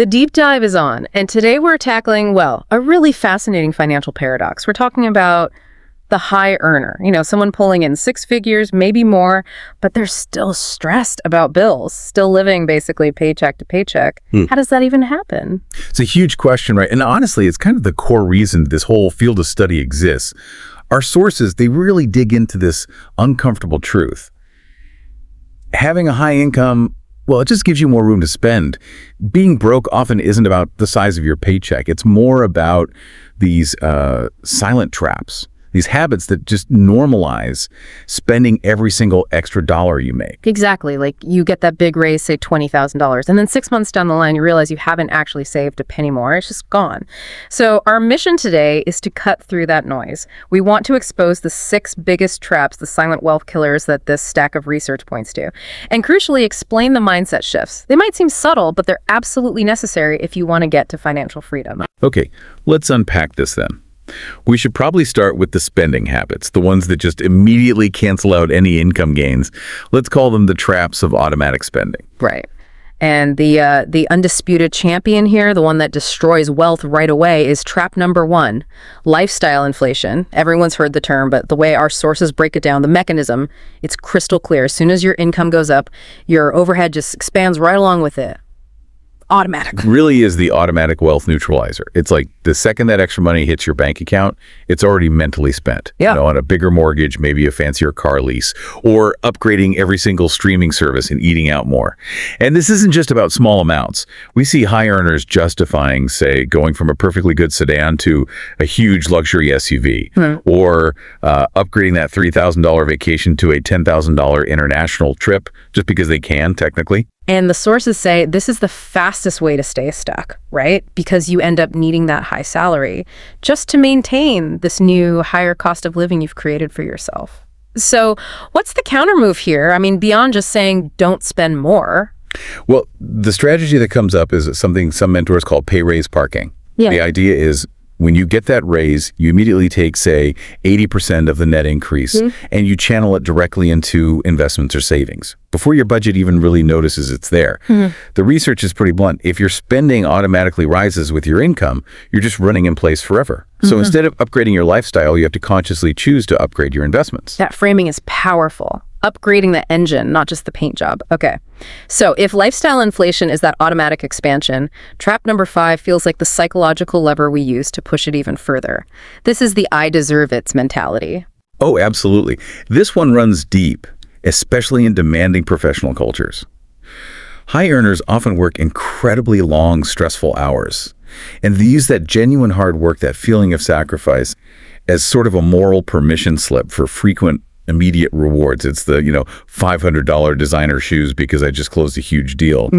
The deep dive is on, and today we're tackling, well, a really fascinating financial paradox. We're talking about the high earner, someone pulling in six figures, maybe more, but they're still stressed about bills, still living basically paycheck to paycheck. How does that even happen? It's a huge question, right? And honestly, it's kind of the core reason this whole field of study exists. Our sources, they really dig into this uncomfortable truth. Having a high income, well, it just gives you more room to spend. Being broke often isn't about the size of your paycheck. It's more about these silent traps, these habits that just normalize spending every single extra dollar you make. Exactly. Like you get that big raise, say $20,000, and then 6 months down the line, you realize you haven't actually saved a penny more. It's just gone. So our mission today is to cut through that noise. We want to expose the 6 biggest traps, the silent wealth killers that this stack of research points to, and crucially explain the mindset shifts. They might seem subtle, but they're absolutely necessary if you want to get to financial freedom. Okay, let's unpack this then. We should probably start with the spending habits, the ones that just immediately cancel out any income gains. Let's call them the traps of automatic spending. Right. And the undisputed champion here, the one that destroys wealth right away, is trap number 1, lifestyle inflation. Everyone's heard the term, but the way our sources break it down, the mechanism, it's crystal clear. As soon as your income goes up, your overhead just expands right along with it. Automatic. It really is the automatic wealth neutralizer. It's like the second that extra money hits your bank account, it's already mentally spent. Yeah. On a bigger mortgage, maybe a fancier car lease, or upgrading every single streaming service and eating out more. And this isn't just about small amounts. We see high earners justifying, say, going from a perfectly good sedan to a huge luxury SUV, or upgrading that $3,000 vacation to a $10,000 international trip just because they can, technically. And the sources say this is the fastest way to stay stuck, right? Because you end up needing that high salary just to maintain this new higher cost of living you've created for yourself. So what's the counter move here? I mean, beyond just saying don't spend more. Well, the strategy that comes up is something some mentors call pay raise parking. Yeah. The idea is when you get that raise, you immediately take, say, 80% of the net increase and you channel it directly into investments or savings before your budget even really notices it's there. The research is pretty blunt. If your spending automatically rises with your income, you're just running in place forever. So instead of upgrading your lifestyle, you have to consciously choose to upgrade your investments. That framing is powerful. Upgrading the engine, not just the paint job. Okay. So if lifestyle inflation is that automatic expansion, trap number 5 feels like the psychological lever we use to push it even further. This is the I deserve it's mentality. Oh, absolutely. This one runs deep, especially in demanding professional cultures. High earners often work incredibly long, stressful hours, and they use that genuine hard work, that feeling of sacrifice, as sort of a moral permission slip for frequent immediate rewards. It's the, $500 designer shoes because I just closed a huge deal.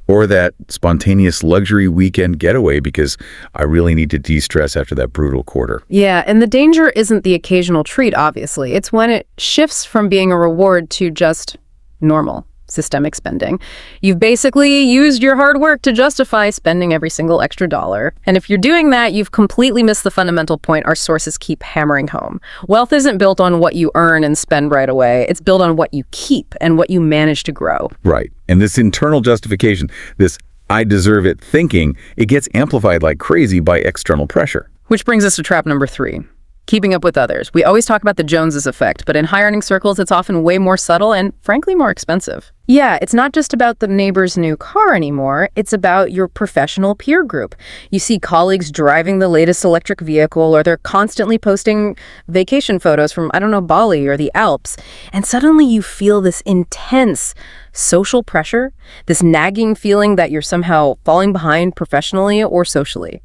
Or that spontaneous luxury weekend getaway because I really need to de-stress after that brutal quarter. Yeah, and the danger isn't the occasional treat, obviously. It's when it shifts from being a reward to just normal systemic spending. You've basically used your hard work to justify spending every single extra dollar. And if you're doing that, you've completely missed the fundamental point our sources keep hammering home. Wealth isn't built on what you earn and spend right away. It's built on what you keep and what you manage to grow. Right. And this internal justification, this I deserve it thinking, it gets amplified like crazy by external pressure. Which brings us to trap number 3. Keeping up with others. We always talk about the Joneses effect, but in high earning circles, it's often way more subtle and frankly more expensive. Yeah, it's not just about the neighbor's new car anymore. It's about your professional peer group. You see colleagues driving the latest electric vehicle, or they're constantly posting vacation photos from, Bali or the Alps. And suddenly you feel this intense social pressure, this nagging feeling that you're somehow falling behind professionally or socially.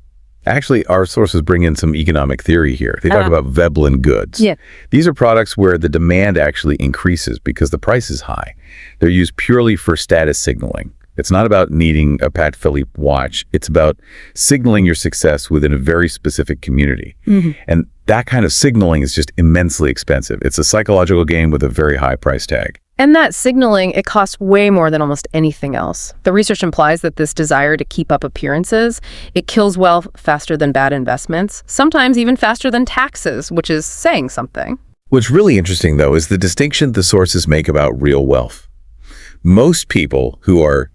Actually, our sources bring in some economic theory here. They talk about Veblen goods. Yeah. These are products where the demand actually increases because the price is high. They're used purely for status signaling. It's not about needing a Pat Philippe watch. It's about signaling your success within a very specific community. And that kind of signaling is just immensely expensive. It's a psychological game with a very high price tag. And that signaling, it costs way more than almost anything else. The research implies that this desire to keep up appearances, it kills wealth faster than bad investments, sometimes even faster than taxes, which is saying something. What's really interesting, though, is the distinction the sources make about real wealth. Most people who are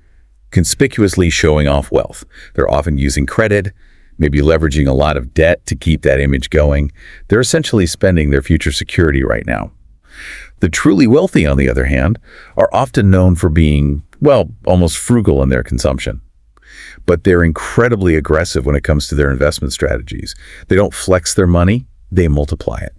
conspicuously showing off wealth. They're often using credit, maybe leveraging a lot of debt to keep that image going. They're essentially spending their future security right now. The truly wealthy, on the other hand, are often known for being, well, almost frugal in their consumption. But they're incredibly aggressive when it comes to their investment strategies. They don't flex their money, they multiply it.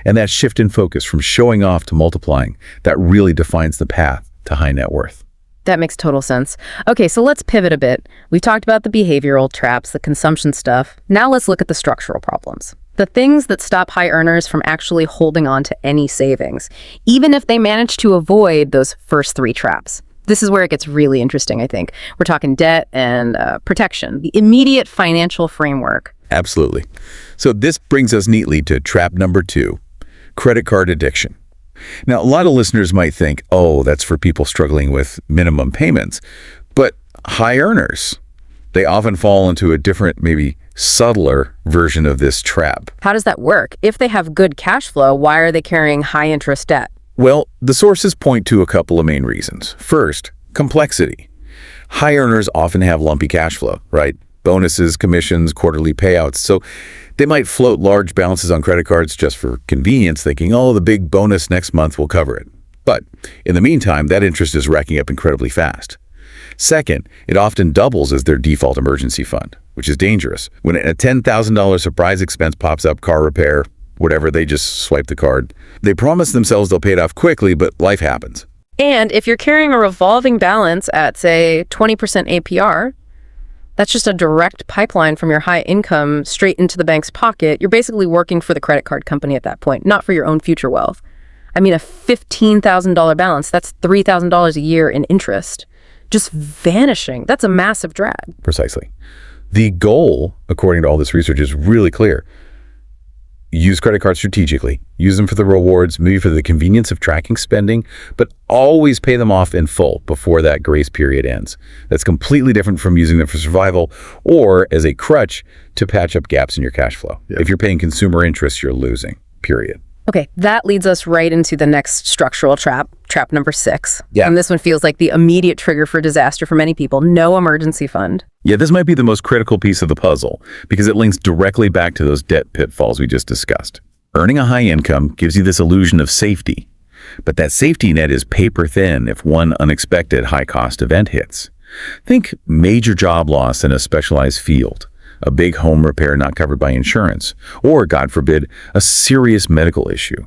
And that shift in focus from showing off to multiplying, that really defines the path to high net worth. That makes total sense. Okay, so let's pivot a bit. We've talked about the behavioral traps, the consumption stuff. Now let's look at the structural problems. The things that stop high earners from actually holding on to any savings, even if they manage to avoid those first three traps. This is where it gets really interesting, I think. We're talking debt and protection, the immediate financial framework. Absolutely. So this brings us neatly to trap number 2, credit card addiction. Now, a lot of listeners might think, oh, that's for people struggling with minimum payments. But high earners, they often fall into a different, maybe subtler version of this trap. How does that work? If they have good cash flow, why are they carrying high interest debt? Well, the sources point to a couple of main reasons. First, complexity. High earners often have lumpy cash flow, right? Bonuses, commissions, quarterly payouts. So they might float large balances on credit cards just for convenience, thinking, oh, the big bonus next month will cover it. But in the meantime, that interest is racking up incredibly fast. Second, it often doubles as their default emergency fund, which is dangerous. When a $10,000 surprise expense pops up, car repair, whatever, they just swipe the card. They promise themselves they'll pay it off quickly, but life happens. And if you're carrying a revolving balance at, say, 20% APR, that's just a direct pipeline from your high income straight into the bank's pocket. You're basically working for the credit card company at that point, not for your own future wealth. I mean, a $15,000 balance, that's $3,000 a year in interest. Just vanishing. That's a massive drag. Precisely. The goal, according to all this research, is really clear. Use credit cards strategically. Use them for the rewards, maybe for the convenience of tracking spending, but always pay them off in full before that grace period ends. That's completely different from using them for survival or as a crutch to patch up gaps in your cash flow. Yep. If you're paying consumer interest, you're losing, period. Okay, that leads us right into the next structural trap, trap number 6. Yeah. And this one feels like the immediate trigger for disaster for many people. No emergency fund. Yeah, this might be the most critical piece of the puzzle because it links directly back to those debt pitfalls we just discussed. Earning a high income gives you this illusion of safety, but that safety net is paper thin if one unexpected high-cost event hits. Think major job loss in a specialized field, a big home repair not covered by insurance, or, God forbid, a serious medical issue.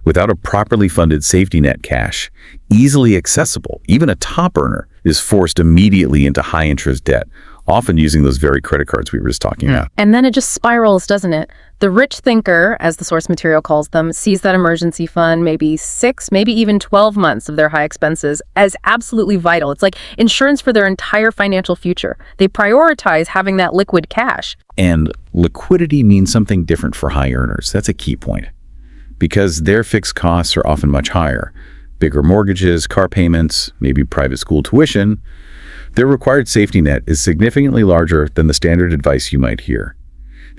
Without a properly funded safety net cash, easily accessible, even a top earner is forced immediately into high-interest debt, often using those very credit cards we were just talking about. And then it just spirals, doesn't it? The rich thinker, as the source material calls them, sees that emergency fund, maybe 6, maybe even 12 months of their high expenses, as absolutely vital. It's like insurance for their entire financial future. They prioritize having that liquid cash. And liquidity means something different for high earners. That's a key point. Because their fixed costs are often much higher. Bigger mortgages, car payments, maybe private school tuition. Their required safety net is significantly larger than the standard advice you might hear.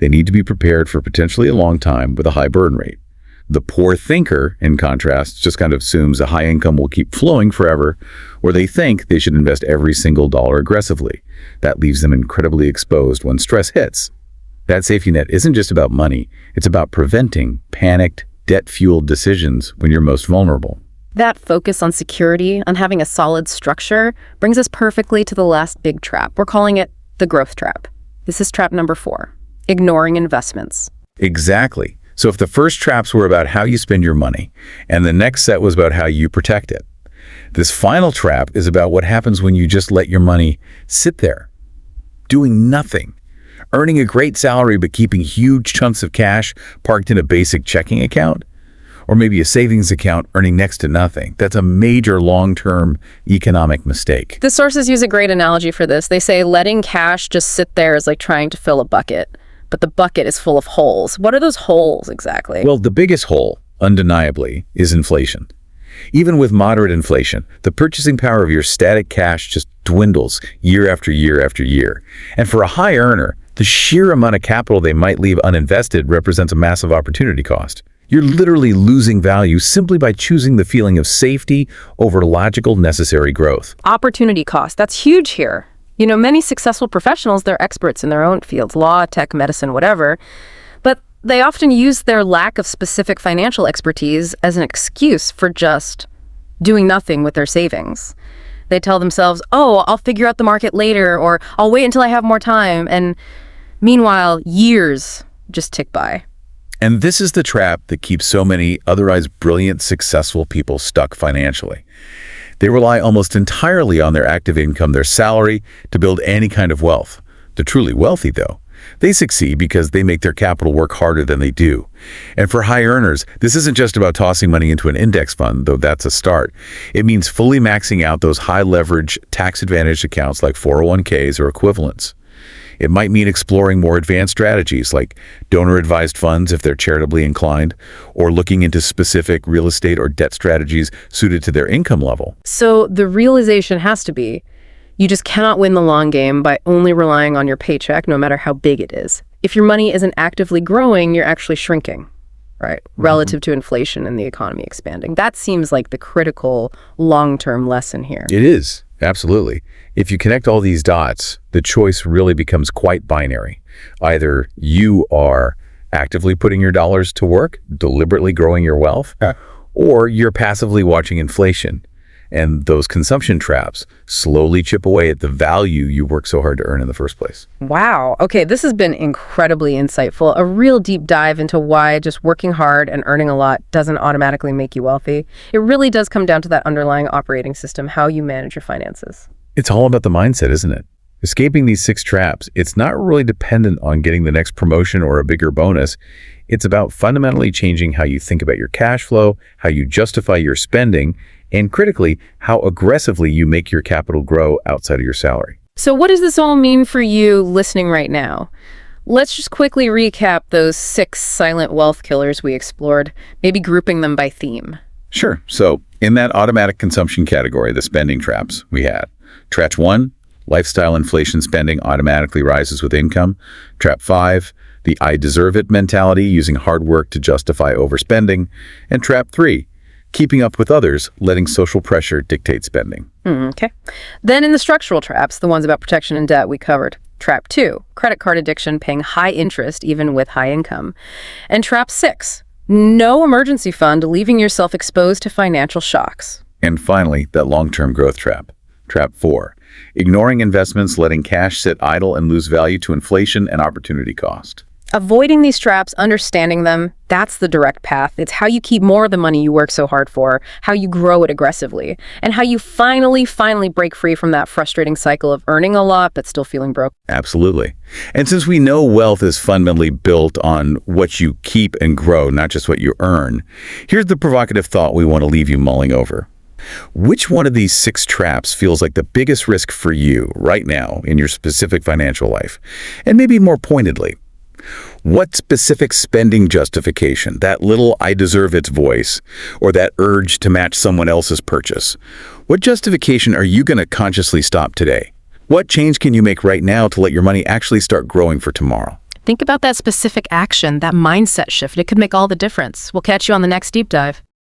They need to be prepared for potentially a long time with a high burn rate. The poor thinker, in contrast, just kind of assumes a high income will keep flowing forever, or they think they should invest every single dollar aggressively. That leaves them incredibly exposed when stress hits. That safety net isn't just about money, it's about preventing panicked, debt-fueled decisions when you're most vulnerable. That focus on security, on having a solid structure, brings us perfectly to the last big trap. We're calling it the growth trap. This is trap number 4, ignoring investments. Exactly. So if the first traps were about how you spend your money, and the next set was about how you protect it, this final trap is about what happens when you just let your money sit there, doing nothing, earning a great salary but keeping huge chunks of cash parked in a basic checking account, or maybe a savings account earning next to nothing. That's a major long-term economic mistake. The sources use a great analogy for this. They say letting cash just sit there is like trying to fill a bucket, but the bucket is full of holes. What are those holes exactly? Well, the biggest hole, undeniably, is inflation. Even with moderate inflation, the purchasing power of your static cash just dwindles year after year after year. And for a high earner, the sheer amount of capital they might leave uninvested represents a massive opportunity cost. You're literally losing value simply by choosing the feeling of safety over logical, necessary growth. Opportunity cost, that's huge here. You know, many successful professionals, they're experts in their own fields, law, tech, medicine, whatever, but they often use their lack of specific financial expertise as an excuse for just doing nothing with their savings. They tell themselves, oh, I'll figure out the market later, or I'll wait until I have more time, and meanwhile, years just tick by. And this is the trap that keeps so many otherwise brilliant, successful people stuck financially. They rely almost entirely on their active income, their salary, to build any kind of wealth. The truly wealthy, though, they succeed because they make their capital work harder than they do. And for high earners, this isn't just about tossing money into an index fund, though that's a start. It means fully maxing out those high-leverage, tax-advantaged accounts like 401ks or equivalents. It might mean exploring more advanced strategies like donor-advised funds if they're charitably inclined, or looking into specific real estate or debt strategies suited to their income level. So the realization has to be, you just cannot win the long game by only relying on your paycheck, no matter how big it is. If your money isn't actively growing, you're actually shrinking, right? Relative to inflation and the economy expanding. That seems like the critical long-term lesson here. It is. Absolutely. If you connect all these dots, the choice really becomes quite binary. Either you are actively putting your dollars to work, deliberately growing your wealth, or you're passively watching inflation and those consumption traps slowly chip away at the value you worked so hard to earn in the first place. Wow. Okay, this has been incredibly insightful. A real deep dive into why just working hard and earning a lot doesn't automatically make you wealthy. It really does come down to that underlying operating system, how you manage your finances. It's all about the mindset, isn't it? Escaping these 6 traps, it's not really dependent on getting the next promotion or a bigger bonus. It's about fundamentally changing how you think about your cash flow, how you justify your spending, and critically, how aggressively you make your capital grow outside of your salary. So what does this all mean for you listening right now? Let's just quickly recap those 6 silent wealth killers we explored, maybe grouping them by theme. Sure. So in that automatic consumption category, the spending traps we had. Trap 1, lifestyle inflation spending automatically rises with income. Trap 5, the I deserve it mentality, using hard work to justify overspending. And trap 3, keeping up with others, letting social pressure dictate spending. Okay. Then in the structural traps, the ones about protection and debt we covered. Trap 2, credit card addiction, paying high interest even with high income. And trap 6, no emergency fund, leaving yourself exposed to financial shocks. And finally, that long-term growth trap. Trap 4, ignoring investments, letting cash sit idle and lose value to inflation and opportunity cost. Avoiding these traps, understanding them, that's the direct path. It's how you keep more of the money you work so hard for, how you grow it aggressively, and how you finally break free from that frustrating cycle of earning a lot but still feeling broke. Absolutely. And since we know wealth is fundamentally built on what you keep and grow, not just what you earn, here's the provocative thought we want to leave you mulling over. Which one of these 6 traps feels like the biggest risk for you right now in your specific financial life? And maybe more pointedly, what specific spending justification, that little I deserve it's voice, or that urge to match someone else's purchase, what justification are you going to consciously stop today? What change can you make right now to let your money actually start growing for tomorrow? Think about that specific action, that mindset shift. It could make all the difference. We'll catch you on the next deep dive.